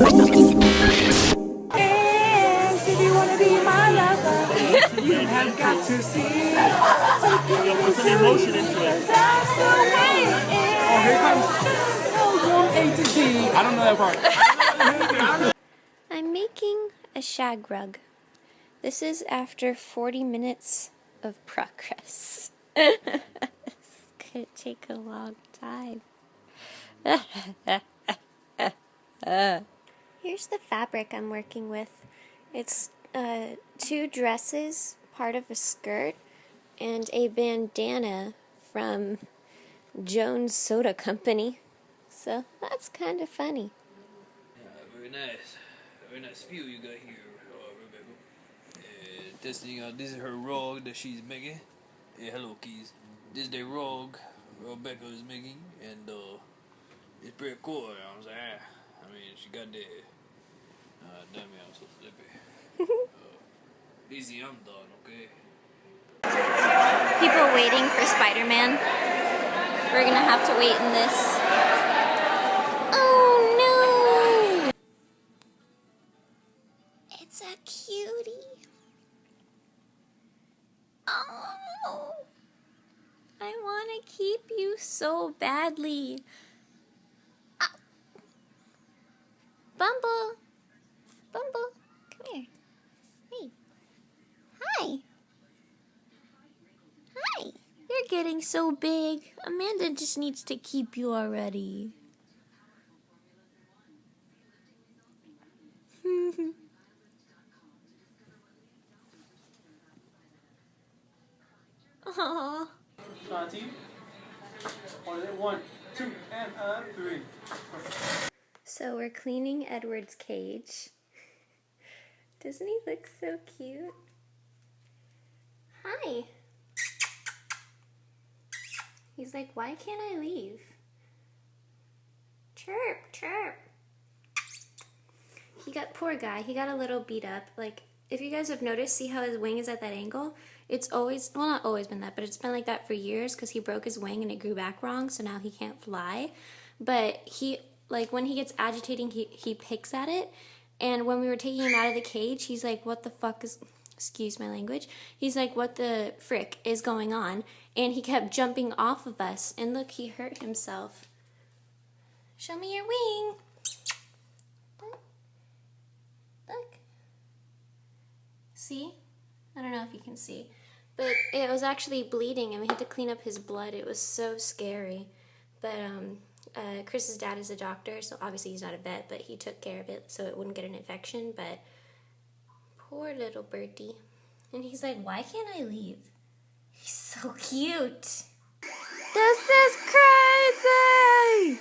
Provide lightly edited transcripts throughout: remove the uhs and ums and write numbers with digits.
if you wanna be my lover, you have got to see. Put some emotion into it. Oh, here comes A to Z. I don't know that part. I'm making a shag rug. This is after 40 minutes of progress. It's gonna take a long time. Here's the fabric I'm working with. It's 2 dresses, part of a skirt, and a bandana from Jones Soda Company. So that's kind of funny. Very nice. Very nice view you got here, Rebecca. This is her rug that she's making. Hello, Keys. This is the rug Rebecca is making, and it's pretty cool, you know what I'm saying? I mean, she got the... damn it, I'm so sleepy. Easy, I'm done, okay? People waiting for Spider-Man. We're gonna have to wait in this. Oh no! It's a cutie. Oh, I want to keep you so badly. Ah. Bumble, Bumble, come here. Hey, hi. Hi. You're getting so big. Amanda just needs to keep you already. Aww. 1, 2, and 3. So we're cleaning Edward's cage. Doesn't he look so cute? Hi. He's like, why can't I leave? Chirp, chirp. Poor guy, he got a little beat up. Like, if you guys have noticed, see how his wing is at that angle? It's always, well, not always been that, but it's been like that for years because he broke his wing and it grew back wrong, so now he can't fly. But he, like, when he gets agitating, he picks at it. And when we were taking him out of the cage, he's like, what the fuck is, excuse my language, he's like, what the frick is going on? And he kept jumping off of us. And look, he hurt himself. Show me your wing. Look. See? I don't know if you can see. But it was actually bleeding and we had to clean up his blood. It was so scary. But Chris's dad is a doctor, so obviously he's not a vet, but he took care of it so it wouldn't get an infection. But poor little birdie. And he's like, why can't I leave? He's so cute. This is crazy!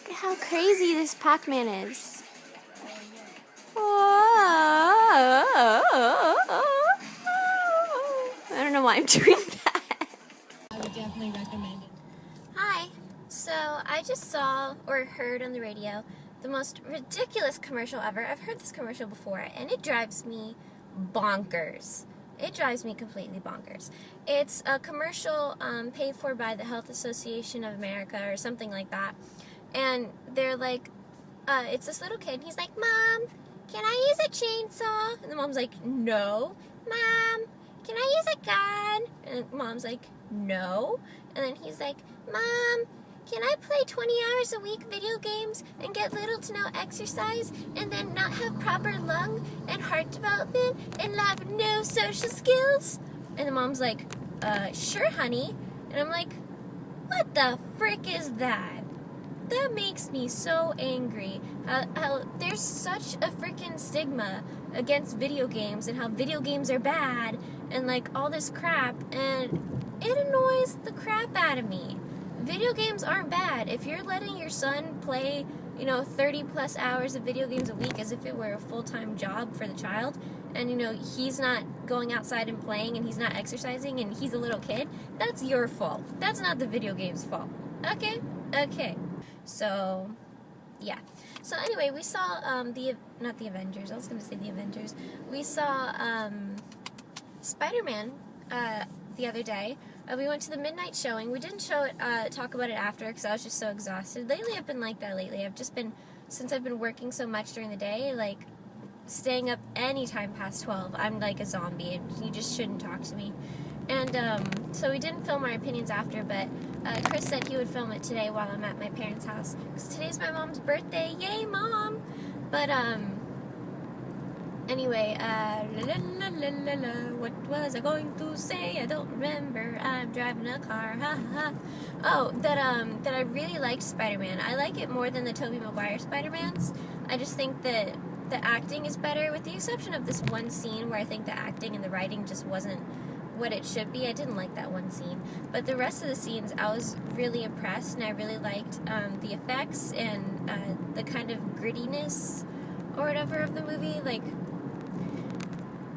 Look at how crazy this Pac-Man is. I don't know why I'm doing that. I would definitely recommend it. Hi. So I just saw or heard on the radio the most ridiculous commercial ever. I've heard this commercial before and it drives me bonkers. It drives me completely bonkers. It's a commercial paid for by the Health Association of America or something like that. And they're like, it's this little kid and he's like, Mom, can I use a chainsaw? And the mom's like, no. Mom, can I use a gun? And Mom's like, no. And then he's like, Mom, can I play 20 hours a week video games and get little to no exercise and then not have proper lung and heart development and have no social skills? And the mom's like, sure, honey. And I'm like, what the frick is that? That makes me so angry. How there's such a freaking stigma against video games and how video games are bad and like all this crap, and it annoys the crap out of me. Video games aren't bad. If you're letting your son play, 30 plus hours of video games a week as if it were a full-time job for the child, and he's not going outside and playing and he's not exercising and he's a little kid, that's your fault. That's not the video game's fault. Okay? So, yeah. So anyway, we saw not the Avengers, I was going to say the Avengers. We saw Spider-Man the other day We went to the midnight showing. We didn't talk about it after because I was just so exhausted. Lately, I've been like that lately. Since I've been working so much during the day, like, staying up any time past 12, I'm like a zombie, and you just shouldn't talk to me. And so we didn't film our opinions after, but Chris said he would film it today while I'm at my parents' house, because today's my mom's birthday. Yay, Mom! But anyway, what was I going to say? I don't remember. I'm driving a car. Ha ha. Oh, that I really liked Spider-Man. I like it more than the Tobey Maguire Spider-Mans. I just think that the acting is better, with the exception of this one scene where I think the acting and the writing just wasn't what it should be. I didn't like that one scene, but the rest of the scenes I was really impressed, and I really liked the effects and the kind of grittiness or whatever of the movie. Like,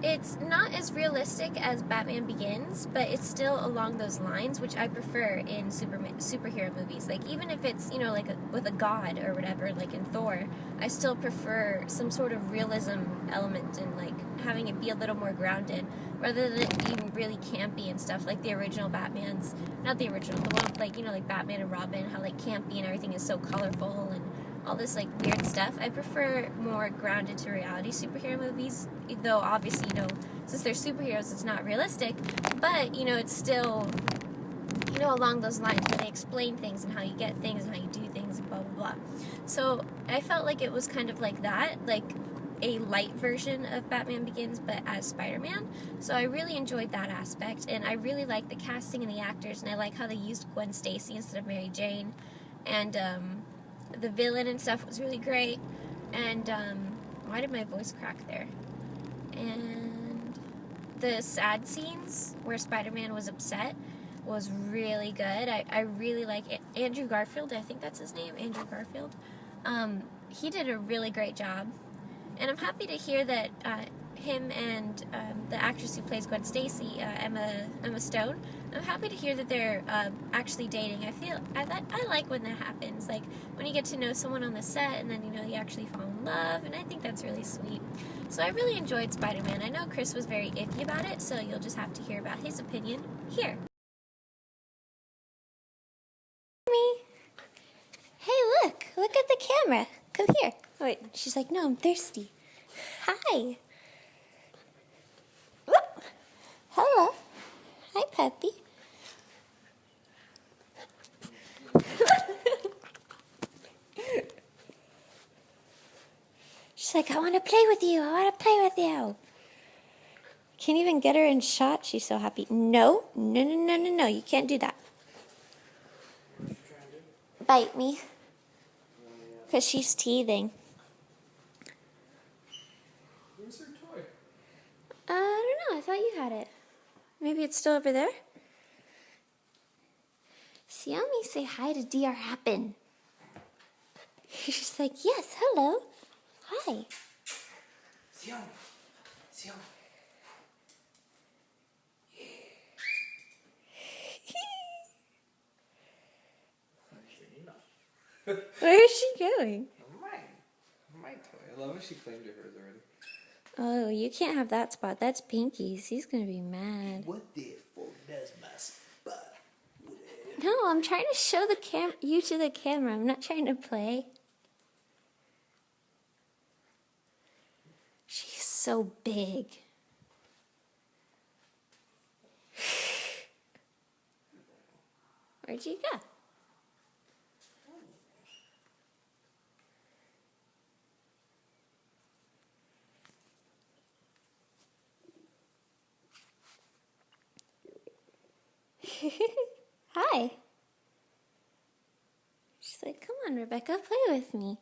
it's not as realistic as Batman Begins, but it's still along those lines, which I prefer in superhero movies. Like, even if it's, you know, like with a god or whatever, like in Thor, I still prefer some sort of realism element and, like, having it be a little more grounded, rather than it being really campy and stuff, like the original Batmans. Not the original, the one with, like, you know, like Batman and Robin, how, like, campy and everything is so colorful and all this, like, weird stuff. I prefer more grounded to reality superhero movies, though obviously, you know, since they're superheroes, it's not realistic, but, you know, it's still, you know, along those lines where they explain things and how you get things and how you do things and blah, blah, blah. So I felt like it was kind of like that, like a light version of Batman Begins, but as Spider-Man. So I really enjoyed that aspect, and I really like the casting and the actors, and I like how they used Gwen Stacy instead of Mary Jane, and, the villain and stuff was really great, and, why did my voice crack there? And the sad scenes where Spider-Man was upset was really good. I really like it. Andrew Garfield, I think that's his name, Andrew Garfield. He did a really great job, and I'm happy to hear that, him and the actress who plays Gwen Stacy, Emma Stone, I'm happy to hear that they're actually dating. I like when that happens, like when you get to know someone on the set and then, you know, you actually fall in love, and I think that's really sweet. So I really enjoyed Spider-Man. I know Chris was very iffy about it, so you'll just have to hear about his opinion here. Me. Hey, look at the camera. Come here. Oh, wait, she's like, no, I'm thirsty. Hi. Whoop. Hello. Hi, puppy. She's like, I want to play with you. I want to play with you. Can't even get her in shot. She's so happy. No. You can't do that. Bite me. Because she's teething. Where's her toy? I don't know. I thought you had it. Maybe it's still over there? Xiaomi, say hi to drhappen. She's like, yes, hello. Hi. Xiaomi. Where is she going? My toy. I love how she claimed it hers already. Oh, you can't have that spot. That's Pinky's. He's gonna be mad. What the fuck does my spot? No, I'm trying to show you to the camera. I'm not trying to play. She's so big. Where'd you go? Hi. She's like, come on, Rebecca, play with me.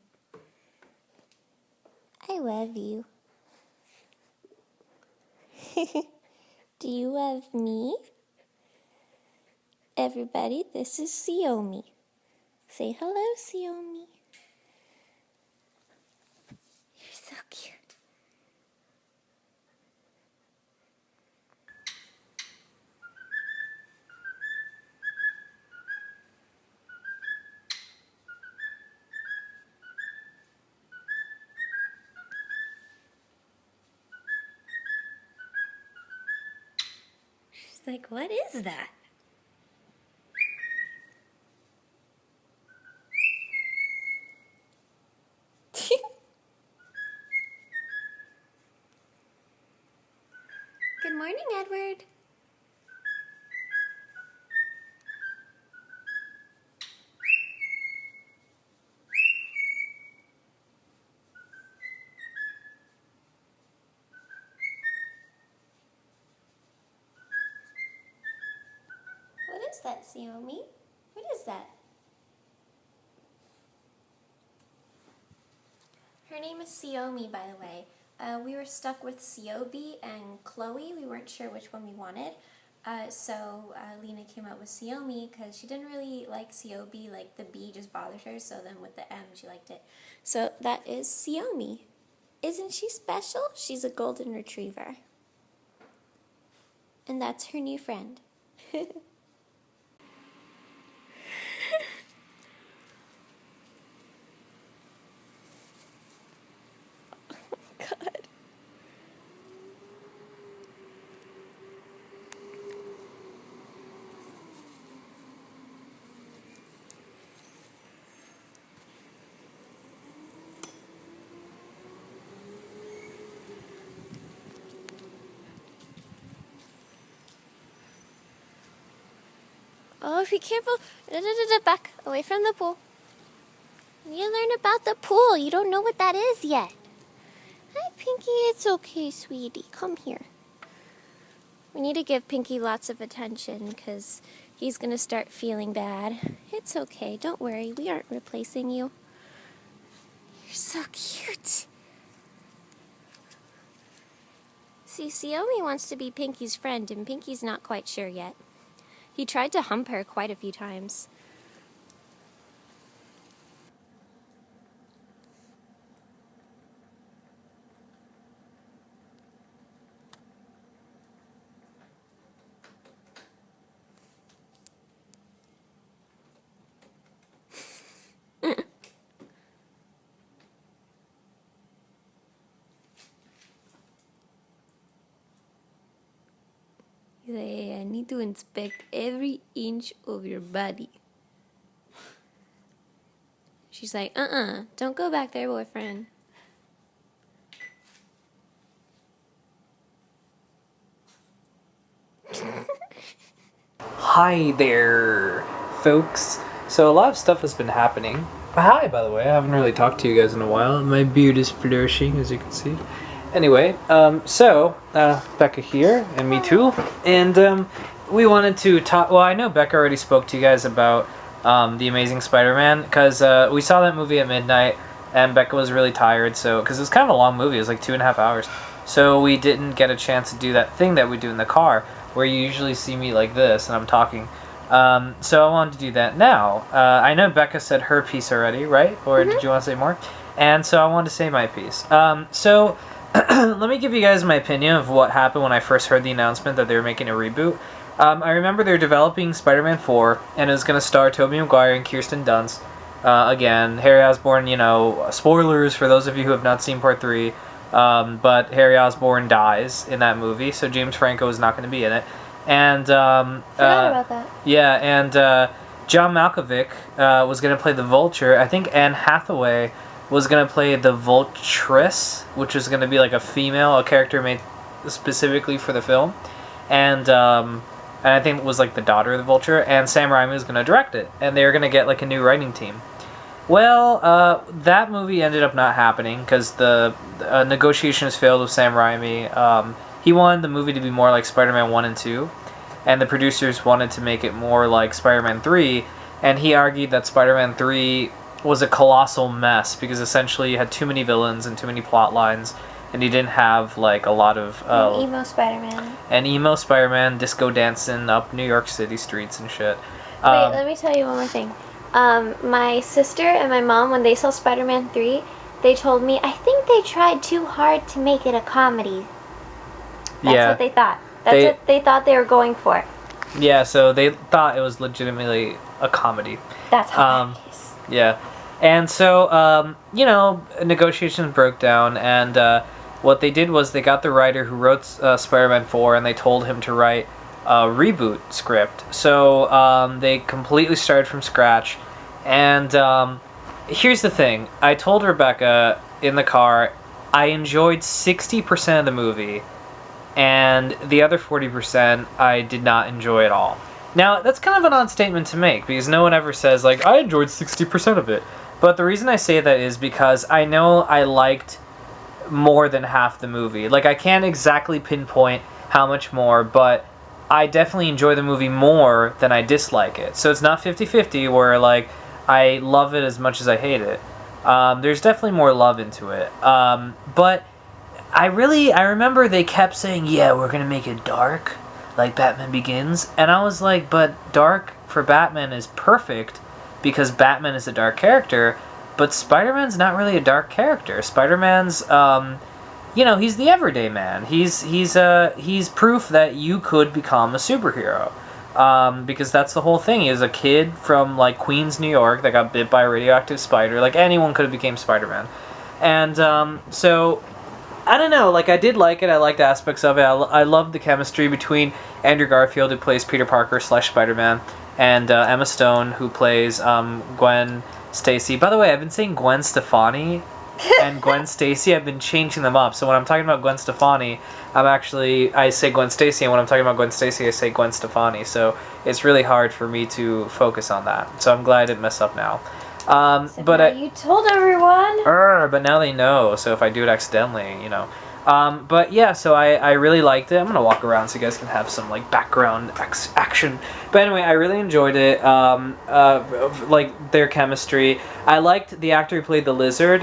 I love you. Do you love me? Everybody, this is Xiaomi. Say hello, Xiaomi. You're so cute. She's like, what is that? Morning, Edward. What is that, Xiaomi? What is that? Her name is Xiaomi, by the way. We were stuck with Xiaobi and Chloe. We weren't sure which one we wanted. So Lena came up with Xiaomi because she didn't really like Xiaobi. Like the B just bothered her. So then with the M, she liked it. So that is Xiaomi. Isn't she special? She's a golden retriever. And that's her new friend. God. Oh, be careful. Back away from the pool. You learn about the pool. You don't know what that is yet. Hi, Pinky. It's okay, sweetie. Come here. We need to give Pinky lots of attention because he's going to start feeling bad. It's okay. Don't worry. We aren't replacing you. You're so cute. See, Xiaomi wants to be Pinky's friend, and Pinky's not quite sure yet. He tried to hump her quite a few times. I need to inspect every inch of your body. She's like, don't go back there, boyfriend. Hi there, folks. So a lot of stuff has been happening. Hi, by the way. I haven't really talked to you guys in a while. My beard is flourishing, as you can see. Anyway, Becca here, and me too. And we wanted to talk. Well, I know Becca already spoke to you guys about The Amazing Spider-Man, because we saw that movie at midnight, and Becca was really tired. So, because it was kind of a long movie, it was like 2.5 hours. So we didn't get a chance to do that thing that we do in the car, where you usually see me like this and I'm talking. So I wanted to do that now. I know Becca said her piece already, right? Or did you want to say more? And so I wanted to say my piece. So let me give you guys my opinion of what happened when I first heard the announcement that they were making a reboot. I remember they were developing Spider-Man 4, and it was going to star Tobey Maguire and Kirsten Dunst. Again, Harry Osborn, you know, spoilers for those of you who have not seen Part 3, but Harry Osborn dies in that movie, so James Franco is not going to be in it. And Forgot about that. Yeah, and John Malkovich was going to play the Vulture. I think Anne Hathaway was going to play the Vultress, which was going to be like a character made specifically for the film. And I think it was like the daughter of the Vulture, and Sam Raimi was going to direct it, and they were going to get like a new writing team. Well, that movie ended up not happening because the negotiations failed with Sam Raimi. He wanted the movie to be more like Spider-Man 1 and 2, and the producers wanted to make it more like Spider-Man 3, and he argued that Spider-Man 3 was a colossal mess because essentially you had too many villains and too many plot lines, and you didn't have like a lot of emo Spider-Man. And emo Spider-Man disco dancing up New York City streets and shit. Wait, let me tell you one more thing. My sister and my mom, when they saw Spider-Man 3, they told me, I think they tried too hard to make it a comedy. That's what they thought. That's what they thought they were going for. Yeah, so they thought it was legitimately a comedy. That's how that is. Yeah. And so, negotiations broke down, and what they did was they got the writer who wrote Spider-Man 4, and they told him to write a reboot script. So they completely started from scratch. And here's the thing. I told Rebecca in the car, I enjoyed 60% of the movie, and the other 40% I did not enjoy at all. Now, that's kind of an odd statement to make, because no one ever says, like, I enjoyed 60% of it. But the reason I say that is because I know I liked more than half the movie. Like, I can't exactly pinpoint how much more, but I definitely enjoy the movie more than I dislike it. So it's not 50-50 where, like, I love it as much as I hate it. There's definitely more love into it. But I remember they kept saying, yeah, we're going to make it dark, like Batman Begins. And I was like, but dark for Batman is perfect because Batman is a dark character, but Spider-Man's not really a dark character. Spider-Man's, he's the everyday man. He's proof that you could become a superhero. Because that's the whole thing. He was a kid from, like, Queens, New York that got bit by a radioactive spider. Like, anyone could have became Spider-Man. And, so, I don't know. Like, I did like it. I liked aspects of it. I loved the chemistry between Andrew Garfield, who plays Peter Parker / Spider-Man, and Emma Stone, who plays Gwen Stacy. By the way, I've been saying Gwen Stefani and Gwen Stacy. I've been changing them up. So when I'm talking about Gwen Stefani, I say Gwen Stacy, and when I'm talking about Gwen Stacy, I say Gwen Stefani. So it's really hard for me to focus on that. So I'm glad I didn't mess up now. You told everyone. But now they know. So if I do it accidentally, But yeah, so I really liked it. I'm gonna walk around so you guys can have some, like, background action. But anyway, I really enjoyed it. Like, their chemistry. I liked the actor who played the Lizard.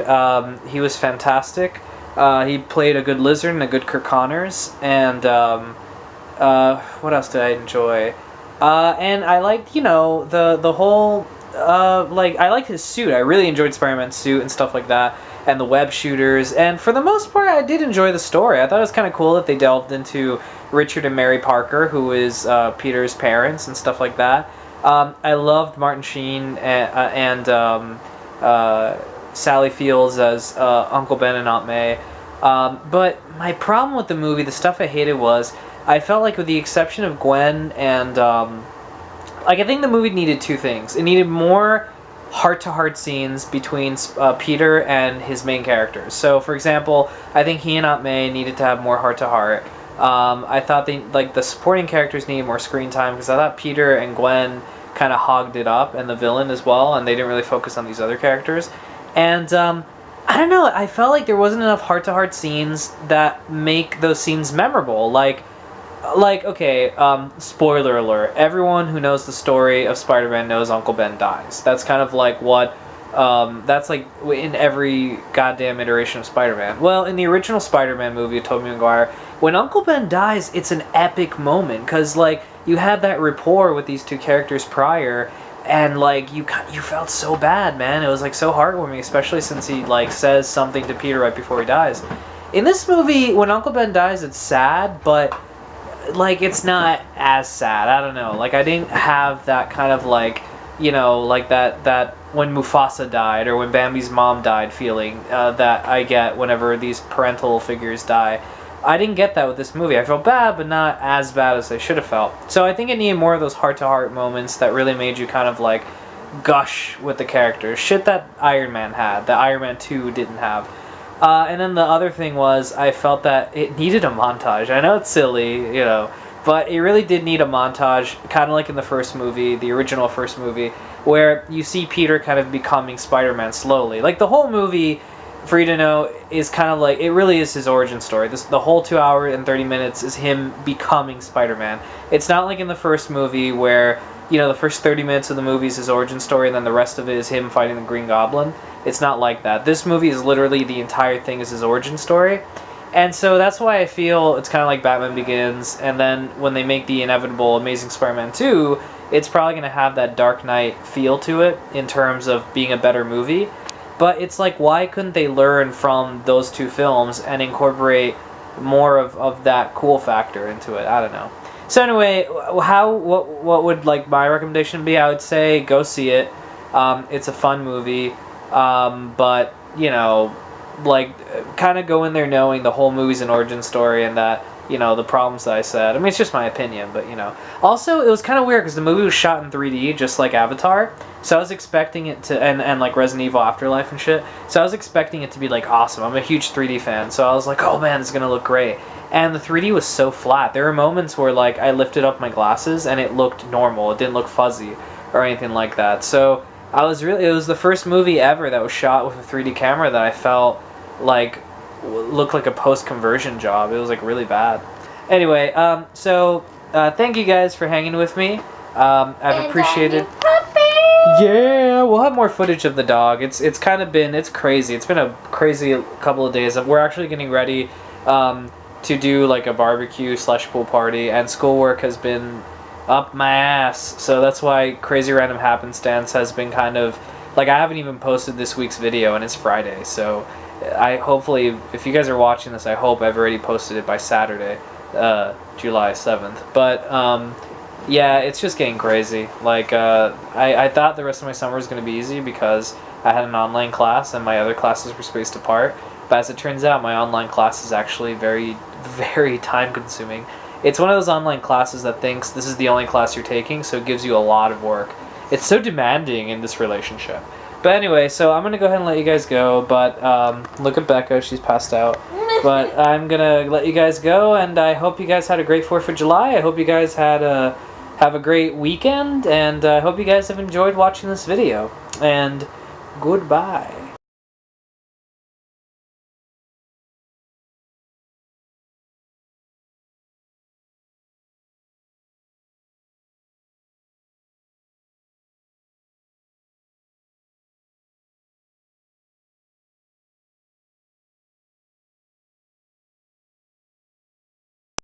He was fantastic. He played a good Lizard and a good Kirk Connors. And what else did I enjoy? And I liked, the whole. I liked his suit. I really enjoyed Spider-Man's suit and stuff like that. And the web shooters, and for the most part, I did enjoy the story. I thought it was kind of cool that they delved into Richard and Mary Parker, who is Peter's parents, and stuff like that. I loved Martin Sheen and Sally Fields as Uncle Ben and Aunt May. But my problem with the movie, the stuff I hated was, I felt like with the exception of Gwen and, I think the movie needed two things. It needed more heart-to-heart scenes between Peter and his main characters. So, for example, I think he and Aunt May needed to have more heart-to-heart. I thought the supporting characters needed more screen time, because I thought Peter and Gwen kind of hogged it up, and the villain as well, and they didn't really focus on these other characters. And, I don't know, I felt like there wasn't enough heart-to-heart scenes that make those scenes memorable. Okay, spoiler alert. Everyone who knows the story of Spider-Man knows Uncle Ben dies. That's kind of like what, that's like in every goddamn iteration of Spider-Man. Well, in the original Spider-Man movie with Tobey Maguire, when Uncle Ben dies, it's an epic moment, because, like, you had that rapport with these two characters prior, and, like, you felt so bad, man. It was, like, so heartwarming, especially since he, like, says something to Peter right before he dies. In this movie, when Uncle Ben dies, it's sad, but, like, it's not as sad. I don't know. Like, I didn't have that kind of, like, like that when Mufasa died or when Bambi's mom died feeling that I get whenever these parental figures die. I didn't get that with this movie. I felt bad, but not as bad as I should have felt. So I think it needed more of those heart-to-heart moments that really made you kind of, like, gush with the characters. Shit that Iron Man had, that Iron Man 2 didn't have. And then the other thing was, I felt that it needed a montage. I know it's silly, but it really did need a montage, kind of like in the first movie, the original first movie, where you see Peter kind of becoming Spider-Man slowly. Like, the whole movie, for you to know, is kind of like, it really is his origin story. The whole 2 hour and 30 minutes is him becoming Spider-Man. It's not like in the first movie where, the first 30 minutes of the movie is his origin story, and then the rest of it is him fighting the Green Goblin. It's not like that. This movie is literally the entire thing is his origin story. And so that's why I feel it's kind of like Batman Begins, and then when they make the inevitable Amazing Spider-Man 2, it's probably going to have that Dark Knight feel to it in terms of being a better movie. But it's like, why couldn't they learn from those two films and incorporate more of that cool factor into it? I don't know. So anyway, what would, like, my recommendation be? I would say go see it. It's a fun movie, but, like, kind of go in there knowing the whole movie's an origin story, and that you know, the problems that I said. I mean, it's just my opinion, but, you know. Also, it was kind of weird because the movie was shot in 3D, just like Avatar. So I was expecting it to, and like Resident Evil Afterlife and shit. So I was expecting it to be, like, awesome. I'm a huge 3D fan, so I was like, oh man, it's gonna look great. And the 3D was so flat. There were moments where, like, I lifted up my glasses and it looked normal. It didn't look fuzzy or anything like that. So it was the first movie ever that was shot with a 3D camera that I felt like looked like a post-conversion job. It was like really bad. Anyway, thank you guys for hanging with me. I've appreciated. Yeah, we'll have more footage of the dog. It's crazy. It's been a crazy couple of days. We're actually getting ready to do like a barbecue / pool party, and schoolwork has been up my ass. So that's why Crazy Random Happenstance has been kind of like, I haven't even posted this week's video, and it's Friday. So hopefully, if you guys are watching this, I hope I've already posted it by Saturday, July 7th. But yeah, it's just getting crazy. Like I thought the rest of my summer was going to be easy because I had an online class and my other classes were spaced apart. But as it turns out, my online class is actually very, very time consuming. It's one of those online classes that thinks this is the only class you're taking, so it gives you a lot of work. It's so demanding in this relationship. But anyway, so I'm going to go ahead and let you guys go, but look at Becca, she's passed out. But I'm going to let you guys go, and I hope you guys had a great 4th of July. I hope you guys have a great weekend, and I hope you guys have enjoyed watching this video. And goodbye.